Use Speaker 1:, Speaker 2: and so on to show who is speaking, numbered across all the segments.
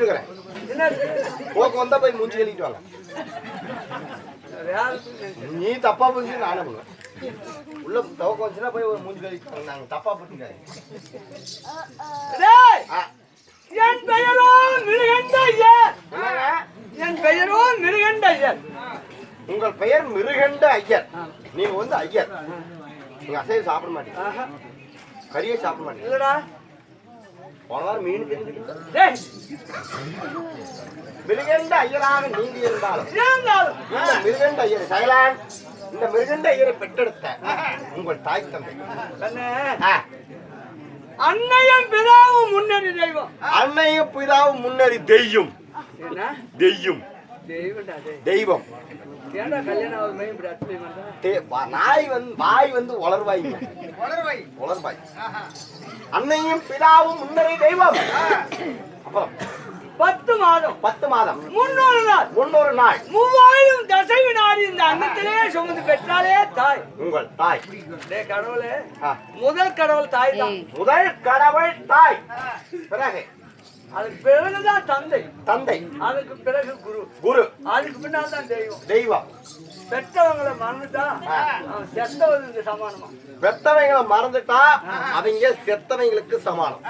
Speaker 1: இருக்கிறேன். போக்கு வந்தா போய் மூஞ்சி கழிட்டு வாங்க. நீ தப்பா புரிஞ்சு நானே பண்ணுவேன். உள்ள துவக்கம் வந்துச்சுன்னா போய் ஒரு மூஞ்சி கழிட்டு நாங்க தப்பா புரிஞ்சுக்காங்க.
Speaker 2: என் பெயரோ மிருகண்ட ஐயர். என் பெயரோ மிருகண்ட ஐயர்.
Speaker 1: உங்கள் பெயர் மிருகண்ட ஐயர். நீங்க வந்து ஐயர். நீங்க அசைவம் சாப்பிட மாட்டீங்க, கறியை சாப்பிட மாட்டீங்க.
Speaker 2: இல்லடா
Speaker 1: போன வாரம் மீன் தெரிஞ்சுக்கிட்டு மிருகண்ட ஐயராக நீங்க இருந்தாலும் மிருகண்ட ஐயர் சகலான் இந்த மிருகண்ட ஐயரை பெற்றெடுத்த உங்கள் தாய் தந்தை
Speaker 2: அன்னையும் பிதாவும் முன்னறி தெய்வம்.
Speaker 1: அன்னையும் பிதாவும் முன்னறி தெய்வம். தெய்வம் தெய்வம். வாய் வந்து வளர்வாய் வளர்வாய். அன்னையும் பிதாவும் முன்னறி தெய்வம். அப்புறம்
Speaker 2: 10 மாதம்
Speaker 1: 10 மாதம்
Speaker 2: 300 நாள் 3000 தசை வினாடி இந்த அன்னத்திலே சுமந்து பெற்றாலே தாய்
Speaker 1: உங்கள் தாய்.
Speaker 2: கடவுளே, முதல் கடவுள் தாய் தான்.
Speaker 1: முதல் கடவுள் தாய். பிறகு
Speaker 2: அதுக்கு பிறகுதான் தந்தை.
Speaker 1: தந்தை
Speaker 2: அதுக்கு பிறகு குரு.
Speaker 1: குரு
Speaker 2: அதுக்கு பின்னால் தான் தெய்வம்.
Speaker 1: தெய்வம்.
Speaker 2: பெற்றவங்களை மறந்துட்டா செத்தவங்களுக்கு சமானமா.
Speaker 1: பெத்தவங்களை மறந்துட்டா அவங்க செத்தவங்களுக்கு சமானம்.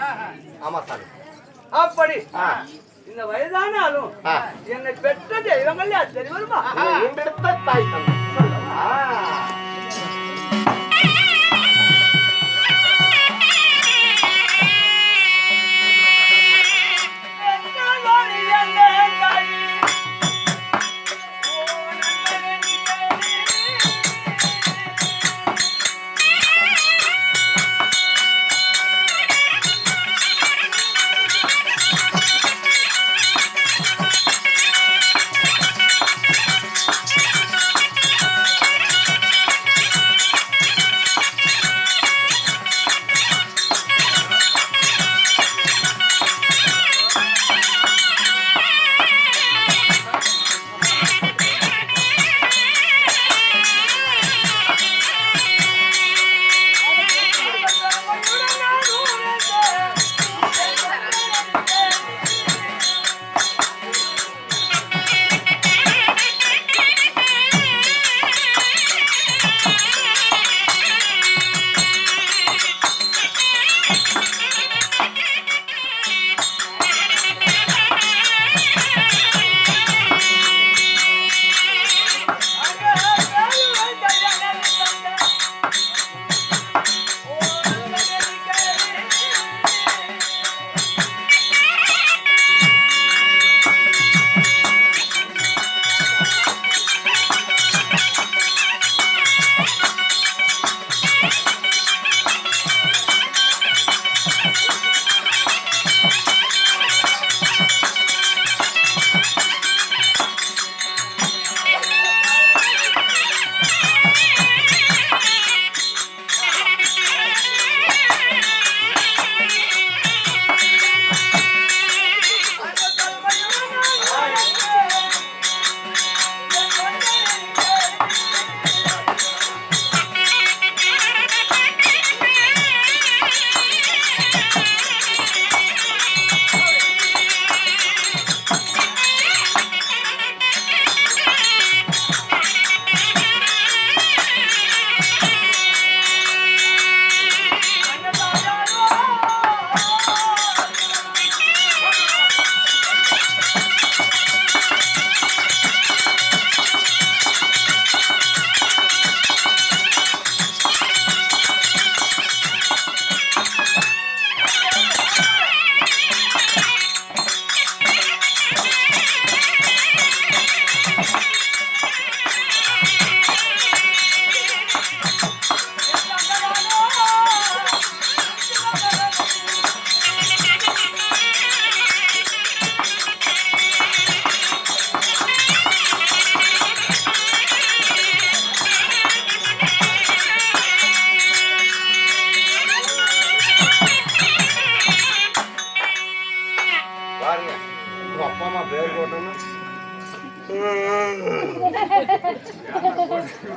Speaker 1: ஆமா சாமி.
Speaker 2: அப்படி இந்த வயதானாலும் என்னை பெற்ற தெய்வங்கள் யார் தெரியுமா?
Speaker 1: உண்டெடுத்த தாய் தந்தை.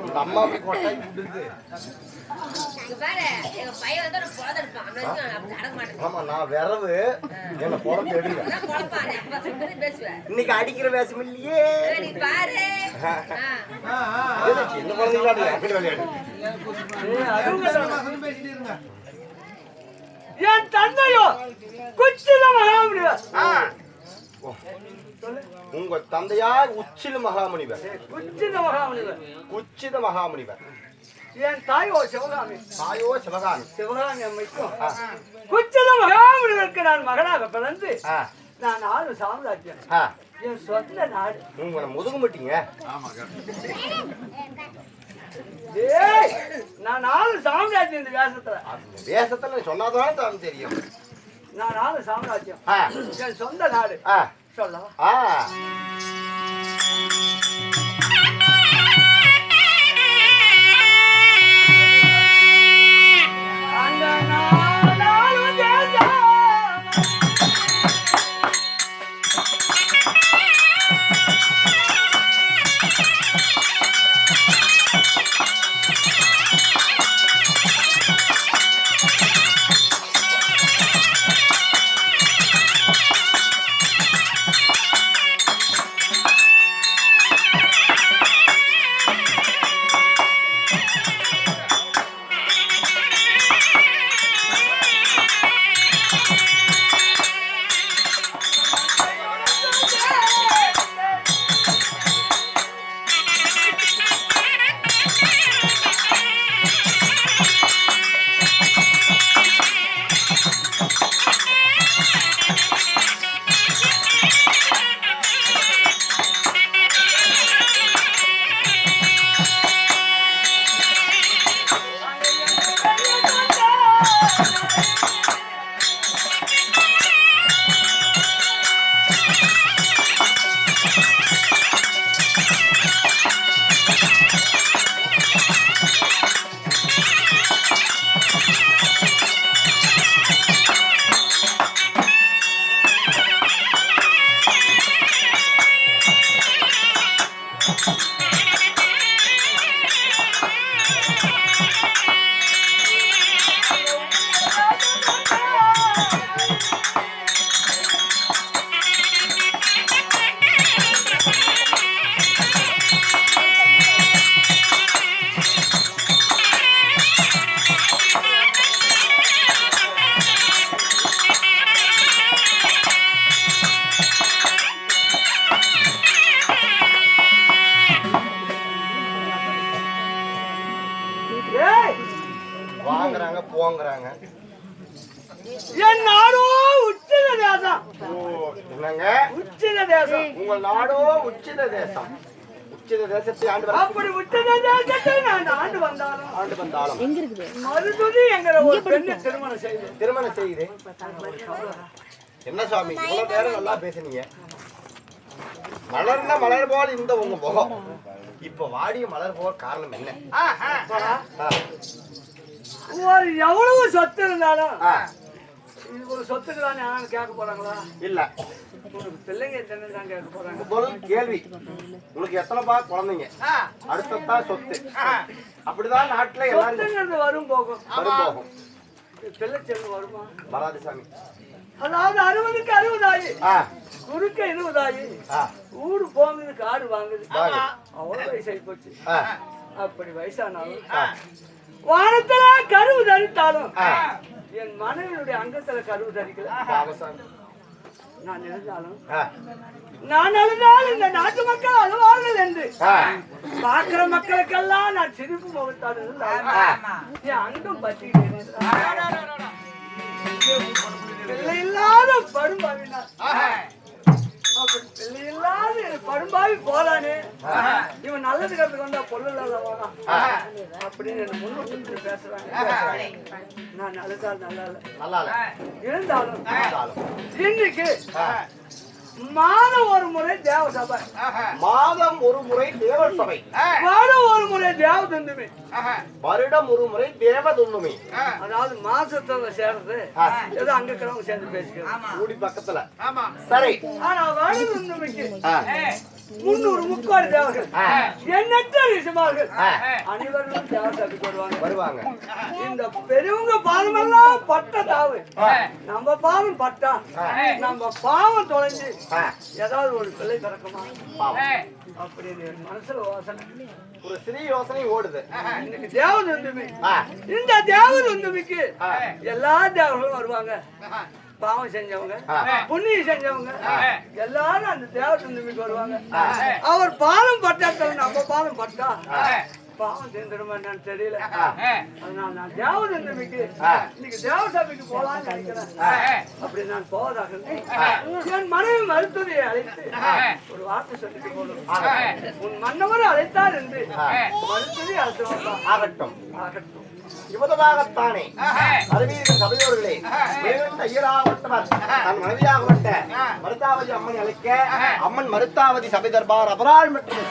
Speaker 1: உங்க அம்மா போய் கொட்டாய் விடுது. ஆமா நான் விரவு என்ன பொழப்பு எடுங்க. இன்னைக்கு அடிக்கிற வேஷம் இல்லையே. சின்ன குழந்தைங்களா விளையாடு.
Speaker 2: என் தந்தையோ குச்சில மகாமுனிவர்.
Speaker 1: உங்க தந்தையார் உச்சில மகாமுனிவர்.
Speaker 2: குச்சித மகாமுனிவர்.
Speaker 1: உச்சித மகாமுனிவர்.
Speaker 2: என் தாயோ சிவகாமி.
Speaker 1: தாயோ சிவகாமி.
Speaker 2: சிவகாமி அம்மைக்கும் குச்சித மகாமுனிவருக்கு நான் மகனாக பிறந்து நான் ஆளு சாம்ராஜ்யம். என் சொந்த நாடு.
Speaker 1: உங்களை முதுகு மாட்டீங்க.
Speaker 2: நான் ஆளு சாம்ராஜ்யம். இந்த வேஷத்துல
Speaker 1: வேஷத்துல சொன்னாதானே தான் தெரியும்.
Speaker 2: நான் ஆளு சாம்ராஜ்யம். என் சொந்த நாடு. சொல்லவா?
Speaker 1: வாங்குறாங்க போங்குறாங்க.
Speaker 2: என் நாடோ உச்சித தேசம்.
Speaker 1: என்னங்க
Speaker 2: உச்சித தேசம்?
Speaker 1: உங்கள் நாடோ உச்சித தேசம். உச்சித தேசத்தை ஆண்டு வர.
Speaker 2: அப்படி உச்சித தேசத்தை நான் ஆண்டு வந்தாலும்
Speaker 3: எங்க இருக்குது
Speaker 2: மருதுதி என்கிற ஒரு பெண்ணை
Speaker 1: திருமணம் செய்து என்ன சுவாமி இவ்வளவு நேரம் நல்லா பேசுனீங்க. மலர்ந்த மலர் போல் இந்த உங்க முகம் இப்ப வாடிய மலர் போல் காரணம் என்ன?
Speaker 2: ஒரு எவ்வளவு சொத்து இருந்தாலும் இது ஒரு சொத்துக்கு தான் யாரும் கேட்க போறாங்களா?
Speaker 1: இல்ல.
Speaker 2: உனக்கு பிள்ளைங்க எத்தனை தான் கேட்க போறாங்க?
Speaker 1: முதல் கேள்வி உங்களுக்கு எத்தனைப்பா குழந்தைங்க? அடுத்ததா சொத்து. அப்படிதான் நாட்டுல
Speaker 2: எல்லாரும் வரும் போகும். பிள்ளை செல்வம் வருமா?
Speaker 1: வராது சாமி.
Speaker 2: அதாவது 60க்கு 60 ஆயி குறுக்க 20 ஆயி ஊடு போகுது காடு வாங்குது. அவ்வளவு வயசாகி போச்சு. அப்படி வயசானாலும் வானத்துல கருவு தரித்தாலும் என் மனைவியுடைய அங்கத்துல கருவு தரிக்கல. நான் எழுந்தாலும் இந்த நாட்டு மக்கள் அழுவார்கள் என்று பார்க்கிற மக்களுக்கெல்லாம் நான் சிரிப்பு முகத்தாடு என் அங்கம் பற்றிக்கிட்டு பிள்ளை இல்லாத படும்பாவினார். பிள்ளை இல்லாத படும்பாவி போறானே இவன் நல்லது கருத்துக்கு வந்தா பொருள் இல்லாத போனா அப்படின்னு என்ன முன்னூற்றி பேசுறாங்க. நான் நல்லதால் நல்லா இருந்தாலும் இன்னைக்கு மாதம் ஒரு முறை தேவ சபை.
Speaker 1: மாதம் ஒரு முறை தேவர் சபை.
Speaker 2: வருடம் ஒரு முறை தேவ துந்துமி.
Speaker 1: வருடம் ஒரு முறை தேவ துந்துமி.
Speaker 2: அதாவது மாசத்துல சேர்றது ஏதோ அங்க இருக்கிறவங்க சேர்ந்து பேசிக்கிறோம் கூடி
Speaker 1: பக்கத்துல. சரி.
Speaker 2: ஆனா வருட துந்துமிக்கு 300 முக்கோடி தேவர்கள் எண்ணற்ற ரிஷிமார்கள் அனைவரும் தேவசபைக்கு வருவாங்க. இந்த பெரியவங்க பாதமெல்லாம் பட்ட தாவு நம்ம பாவம் பட்டா நம்ம பாவம் தொலைஞ்சு ஏதாவது ஒரு பிள்ளை பிறக்குமா அப்படின்னு மனசுல யோசனை,
Speaker 1: ஒரு சிறிய யோசனை ஓடுது.
Speaker 2: இன்னைக்கு தேவதந்தமி, இந்த தேவதந்தமிக்கு எல்லா தேவர்களும் வருவாங்க. பாவம் செஞ்சவங்க புண்ணியம் செஞ்சவங்க எல்லாரும் அந்த தேவதந்தமிக்கு வருவாங்க. அவர் பாலம் பட்டா நம்ம பாலம் பட்டா பாவம் சேர்ந்துடுமா என்னன்னு தெரியல. அதனால நான் தேவதந்தமிக்கு இன்னைக்கு தேவசபைக்கு போலான்னு நினைக்கிறேன். அப்படி நான் போவதாக என் மனைவி மருத்துவரை அழைத்து ஒரு வார்த்தை சொல்லிட்டு போகணும். உன் மன்னவரை அழைத்தார் என்று மருத்துவரை அழைத்து
Speaker 1: ஆகட்டும் ஆகட்டும். இவதமாகத்தானே அறிவீர்கள் சபையோர்களே, ஐயராகப்பட்டவர் தன் மனைவியாகப்பட்ட மருத்தாவதி அம்மன் அழைக்க அம்மன் மருத்தாவதி சபை தர்பார் அபராள் மட்டும்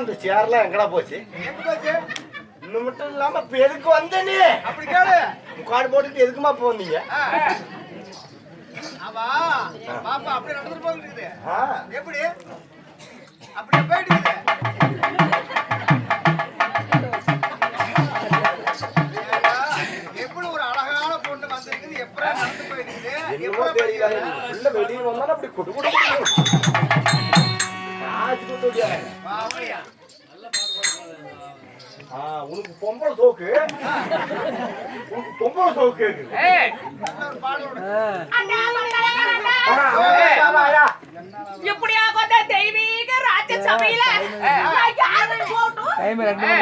Speaker 1: அந்த சேர்லாம் எங்கடா போச்சு? இன்னும் மட்டும் இல்லாம இப்ப எதுக்கு வந்த நீ?
Speaker 3: அப்படி கேளு.
Speaker 1: முக்காடு போட்டுட்டு எதுக்குமா போனீங்க?
Speaker 3: ஆமா பாப்பா அப்படியே நடந்துட்டு போகுது. எப்படி அப்படியே போயிட்டு எப்படி ஒரு அழகான பொண்ணு வந்திருக்குது, எப்படா நடந்து போயிட்டு
Speaker 1: என்னமோ தெரியல. உள்ள வெளியே வந்தாலும் அப்படி குடு குடு உனக்கு பொம்பளை சோக்கு, உனக்கு பொம்பளை சோக்கு
Speaker 4: தெய்வீக ராஜ சபையில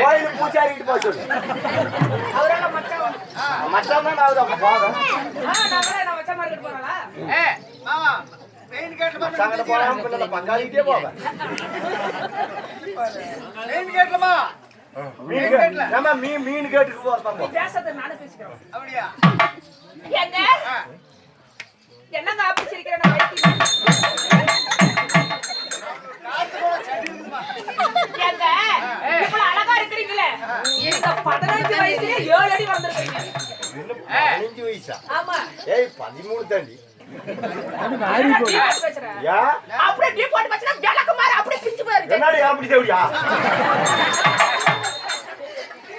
Speaker 1: கோயிலுக்கு பூச்சாரிட்டு போக சொல்லு. மச்சான் தான் மச்சாங்கிட்ட போறாம பிள்ளை பங்காளிக்கிட்டே போவேன். மீன் கேட்டுக்கு போறதாங்க.
Speaker 3: அப்படியா?
Speaker 4: என்னங்க ஆப்பிச்சிருக்கிறேன் அழகா இருக்கிறீங்களே, 15 வயசுல 7 அடி வளர்ந்துருக்கீங்க.
Speaker 1: 15 வயசா?
Speaker 4: ஆமா.
Speaker 1: ஏய் 13 தாண்டி.
Speaker 4: அப்படியே டீ போட்டு வச்சா விளக்கு மாதிரி அப்படியே பிஞ்சு போயிருக்கு.
Speaker 1: என்னடி அப்படி தேவடியா?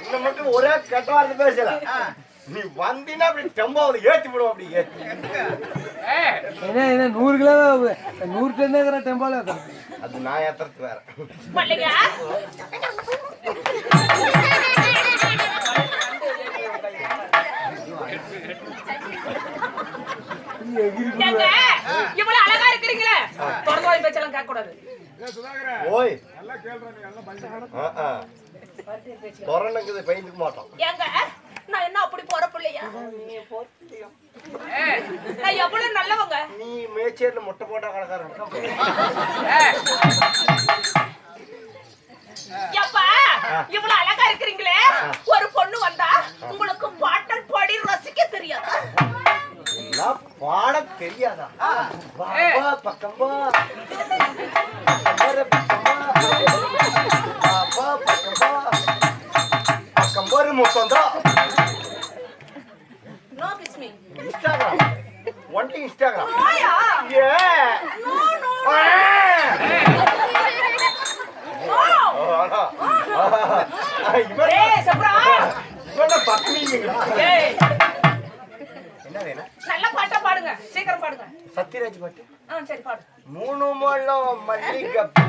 Speaker 1: இந்த மட்டும் ஒரே கெட்ட வார்த்தை பேசல. நீ வந்தீனா அப்படி டெம்போல ஏத்தி விடுவோம். அப்படி ஏத்தி
Speaker 2: என்ன 100 கிலோ 100 டன் டெம்போல
Speaker 1: அது நான் ஏத்துறது வேற.
Speaker 4: பள்ளிங்க இவ்வளவு அழகா இருக்கிறீங்களே, தொடர்ந்து பேச்செல்லாம் கேட்க கூடாது.
Speaker 1: ஓய் தொடர்ந்துக்குது பயந்துக்க மாட்டோம்.
Speaker 4: ஏங்க நான் என்ன அப்படி போற பிள்ளையா? நான் எவ்வளவு நல்லவங்க.
Speaker 1: நீ மேச்சேர்ல முட்டை போட்டா கணக்காரன்.
Speaker 4: எப்பா இவ்வளவு அழகா இருக்கிறீங்களே, ஒரு பொண்ணு வந்தா உங்களுக்கு பாட்டல் பாடி ரசிக்க தெரியாதா?
Speaker 1: பாட தெரியாதா? பக்கம்பா பக்கம்போரு முத்தம் தான்.
Speaker 4: No kiss me.
Speaker 1: Instagram only Instagram
Speaker 4: நோயா?
Speaker 1: ஏ
Speaker 4: நோ, நோ,
Speaker 1: ஆ.
Speaker 4: நோ.
Speaker 1: இவன்
Speaker 4: ஏய், சப்ரா.
Speaker 1: இவன் பத்னிங்களா
Speaker 4: ஏய்,
Speaker 1: என்ன வேணும்
Speaker 4: நல்ல பாட்டா பாடுங்க, சீக்கிரம் பாடுங்க.
Speaker 1: சத்யராஜ் பாட்டு
Speaker 4: சரி பாடு.
Speaker 1: 3 முழம் மல்லிகைப்பூ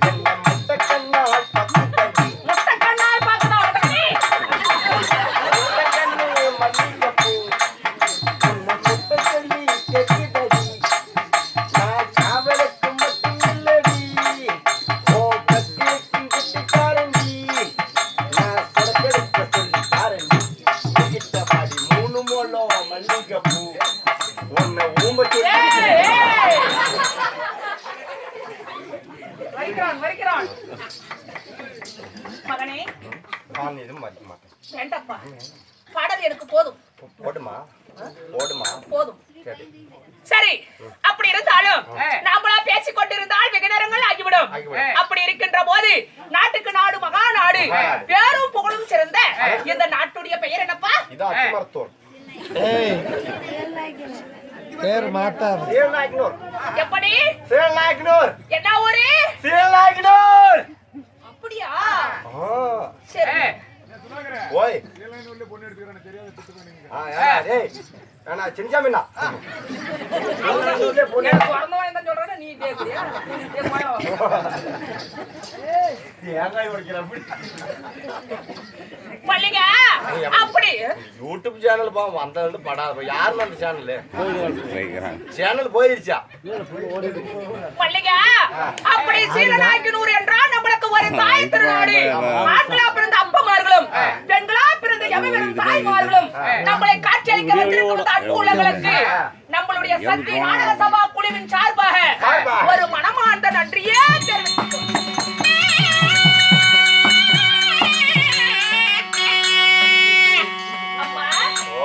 Speaker 1: என்ன முட்டை கண்ணால் பத்து தடி
Speaker 4: முட்டை கண்ணால் பார்க்கணும் உடனே.
Speaker 1: முட்டை கண்ணு மல்லிகைப்பூ என்ன முட்டை சொல்லி கெட்டுதடி நான் காவலுக்கு மட்டும் இல்லடி ஓ கத்திரிக்கும் குட்டிக்காரண்டி நான் சொடக்கெடுக்க சொல்லி தாரண்டி கிட்ட பாடி 3 முழம் மல்லிகைப்பூ உன்னை ஊம்பத்தி
Speaker 4: ஏய், ஏய். வருகிறான். மகனே,
Speaker 1: நான் எதுவும் மதிக்க மாட்டேன்
Speaker 4: வேண்டப்பா. பாடல் எனக்கு போதும்.
Speaker 1: போடுமா
Speaker 4: போதும்.
Speaker 1: சரி
Speaker 4: சரி, அப்படி இருந்தாலும் நாமளா பேசிக் கொண்டிருந்தால் வெகு நேரங்கள் ஆகிவிடும். அப்படி இருக்கின்ற போது நாட்டுக்கு நாடு மகா நாடு பேரும் புகழும் சிறந்த இந்த நாட்டுடைய பெயர் என்னப்பா?
Speaker 1: இது அத்திமரத்தூர்
Speaker 5: பேர் மாட்டார்
Speaker 1: சீலநாயக்கனூர்
Speaker 4: எப்படி?
Speaker 1: சீலநாயக்கனூர்
Speaker 4: என்ன ஊரு?
Speaker 1: சீலநாயக்கனூர்
Speaker 4: அப்படியா?
Speaker 1: ஆ
Speaker 4: சரி.
Speaker 1: ஓய் டேய் நான் சின்னசாமிண்ணா பொண்ணு
Speaker 4: எனக்கு பிறந்தவன் தான் சொல்றேன், நீ கேக்குறியா? ஏய், போடா.
Speaker 1: தேங்காய் உடைக்கிறேன்
Speaker 4: பள்ளிங்க, அப்படி
Speaker 1: யூடியூப் சேனல் வந்தது படாத யாருன்னு அந்த சேனல் போயிருச்சா
Speaker 4: பள்ளிங்க, அப்படி சீலநாயக்கனூர் என்றால் நம்மளுக்கு ஒரு தாய் திருநாடு. ஆண்களா பிறந்த அப்பமார்களும் பெண்களா பிறந்த எவர்களும் தாய்மார்களும் நம்மளை காட்சியளிக்க வந்திருக்கும் அன்பு உள்ளங்களுக்கு நம்மளுடைய சக்தி நாடக சபா குழுவின் சார்பாக ஒரு மனமார்ந்த நன்றியே தெரிவித்துக் அம்மா.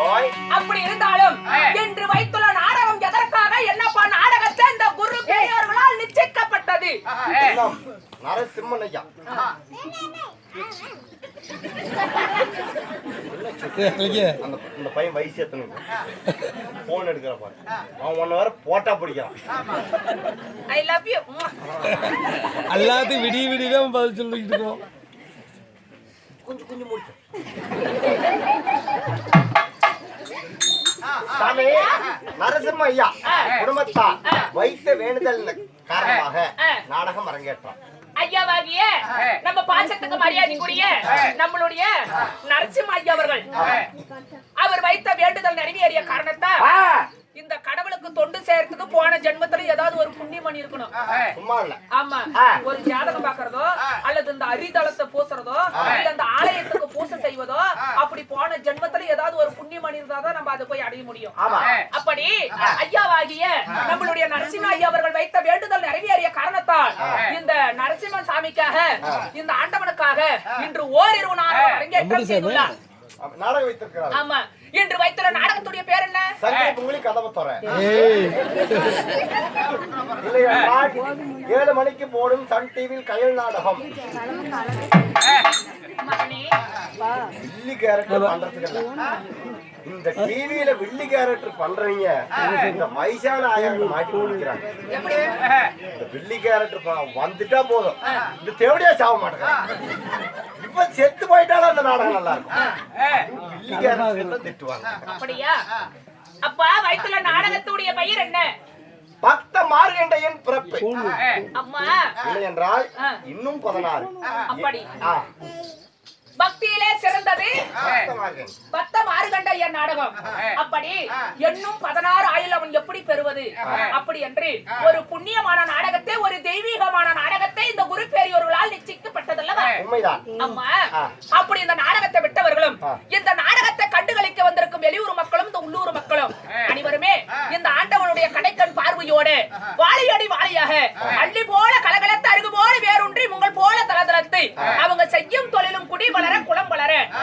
Speaker 1: ஓய்
Speaker 4: அப்படி இருந்தாலும் இன்று வைத்துள்ள நாடகம் எதற்காக என்னப்பா நாடகத்தை இந்த குரு பெரியோர்களால் நிச்சயிக்கப்பட்டது.
Speaker 1: நரசிம்மன் ஐயா இந்த பையன் வயசு எத்தனை போன் எடுக்கிற பாரு அவன் 1 hour போட்டா பிடிக்கிறான்
Speaker 4: ஐ லவ் யூ.
Speaker 5: எல்லாத்தையும் விடியவே பதில் சொல்லிட்டு இருக்கோம்
Speaker 1: கொஞ்சம் முடிச்சு சாமி நரசிம்ம ஐயா குடும்பத்தார் வைத்த வேண்டுதல் காரணமாக நாடகம் அரங்கேற்றான்.
Speaker 4: ஐயாவாகிய நம்ம பாசத்துக்கு மரியாதைக்குரிய நம்மளுடைய நரசிம்ம ஐயா அவர்கள் அவர் வைத்த வேண்டுதல் நிறைவேறிய காரணத்தால் இந்த கடவுளுக்கு தொண்டு செய்யறதுக்கு போன ஜென்மத்துல ஏதாவது ஒரு புண்ணியமணி இருக்கணும்.
Speaker 1: சும்மா இல்ல
Speaker 4: ஆமா, ஒரு ஜாதகம் பாக்குறதோ அல்லது இந்த அரிதளத்தை பூசுறதோ இல்ல இந்த ஆலயத்துக்கு பூசை செய்வதோ அப்படி போன ஜென்மத்துல ஏதாவது ஒரு புண்ணியமணி இருந்தாதான் நம்ம அதை போய் அடைய முடியும். அப்படி ஐயாவாகிய நம்மளுடைய நரசிம்ம ஐயா அவர்கள் வைத்த வேண்டுதல் நிறைவேறிய காரணத்தால் இந்த நரசிம்ம சாமிக்காக இந்த ஆண்டவனுக்காக இன்று ஓரிரவு நாடகம் அரங்கேற்றம் செய்துள்ளார்.
Speaker 1: நாடகம் வைத்திருக்கிறார்.
Speaker 4: ஆமா, இன்று வைத்துள்ள நாடகத்துடைய பேர் என்ன?
Speaker 1: சங்கரி பொங்கலி கதவை தர 7 மணிக்கு போடும் சன் டிவியில் கயல் நாடகம். வில்லி கேரக்டர் பண்றதுக்கு இந்த டிவியில வில்லி கேரக்டர் பண்றீங்க இந்த வயசான ஆயாங்க மாட்டி கொடுக்கிறாங்க. இந்த வில்லி கேரக்டர் வந்துட்டா போதும் இந்த தேவடியா சாவ மாட்டேங்க. இப்ப செத்து போயிட்டாலும் அந்த நாடகம் நல்லா இருக்கும். வில்லி கேரக்டர் திட்டுவாங்க.
Speaker 4: அப்படியா? அப்பா வைத்துள்ள நாடகத்துடைய பெயர் என்ன?
Speaker 1: பக்த மார்கண்டையன் பிறப்பு.
Speaker 4: அம்மா
Speaker 1: இல்லை என்றால் இன்னும் 16.
Speaker 4: அப்படி பக்தியிலே சிறந்தது பக்த மார்கண்டையன் நாடகம். அப்படி இன்னும் 16 ஆயுள் அவன் எப்படி பெறுவது? அப்படி என்று ஒரு புண்ணியமான நாடகத்தை ஒரு தெய்வீகமான நாடகத்தை இந்த குரு பெரியோர்களால் நிச்சயிக்கப்பட்டதல்லவா?
Speaker 1: உண்மைதான்
Speaker 4: அம்மா. அப்படி இந்த நாடகத்தை விட்டவர்களும் இந்த நாடகத்தை கண்டுகளிக்க வந்திருக்கும் வெளியூர் மக்களும் இந்த உள்ளூர் மக்களும் அனைவருமே இந்த ஆண்டவனுடைய கடைக்கண் பார்வையோடு வாழையடி வாழையாக அள்ளி போல கலகலத்து அருகு போல வேரூன்றி உங்கள் போல தலதலத்தை